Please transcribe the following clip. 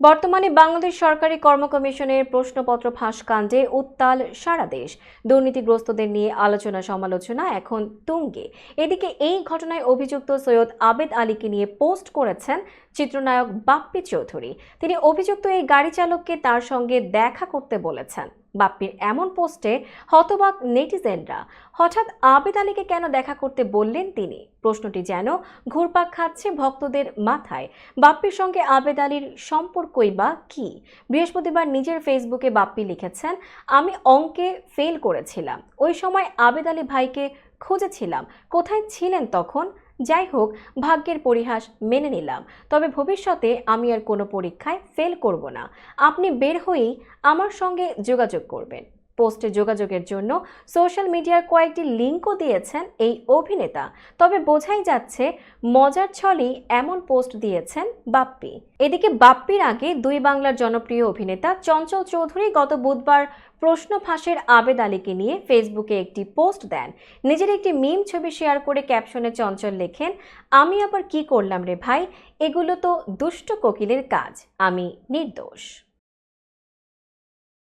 বর্তমানে বাংলাদেশ সরকারি কর্ম কমিশনের প্রশ্নপত্র ফাঁস কাণ্ডে উত্তাল সারা দেশ। দুর্নীতিগ্রস্তদের নিয়ে আলোচনা সমালোচনা এখন তুঙ্গে। এদিকে এই ঘটনায় অভিযুক্ত সৈয়দ আবেদ আলীকে নিয়ে পোস্ট করেছেন চিত্রনায়ক বাপ্পি চৌধুরী। তিনি অভিযুক্ত এই গাড়ি চালককে তার সঙ্গে দেখা করতে বলেছেন। বাপ্পির এমন পোস্টে হতবাক নেটিজেনরা। হঠাৎ আবেদ আলীকে কেন দেখা করতে বললেন তিনি? প্রশ্নটি যেন ঘুরপাক খাচ্ছে ভক্তদের মাথায়। বাপ্পির সঙ্গে আবেদ আলীর সম্পর্কই বা কি? বৃহস্পতিবার নিজের ফেসবুকে বাপ্পি লিখেছেন, আমি অঙ্কে ফেল করেছিলাম, ওই সময় আবেদ আলী ভাইকে খুঁজেছিলাম, কোথায় ছিলেন তখন? যাই হোক, ভাগ্যের পরিহাস মেনে নিলাম, তবে ভবিষ্যতে আমি আর কোনো পরীক্ষায় ফেল করব না। আপনি বের হয়েই আমার সঙ্গে যোগাযোগ করবেন। পোস্টে যোগাযোগের জন্য সোশ্যাল মিডিয়ার কয়েকটি লিঙ্কও দিয়েছেন এই অভিনেতা। তবে বোঝাই যাচ্ছে মজার ছলেই এমন পোস্ট দিয়েছেন বাপ্পি। এদিকে বাপ্পির আগে দুই বাংলার জনপ্রিয় অভিনেতা চঞ্চল চৌধুরী গত বুধবার প্রশ্ন ফাঁসের আবেদ আলীকে নিয়ে ফেসবুকে একটি পোস্ট দেন। নিজের একটি মিম ছবি শেয়ার করে ক্যাপশনে চঞ্চল লেখেন, আমি আবার কি করলাম রে ভাই, এগুলো তো দুষ্ট কোকিলের কাজ, আমি নির্দোষ।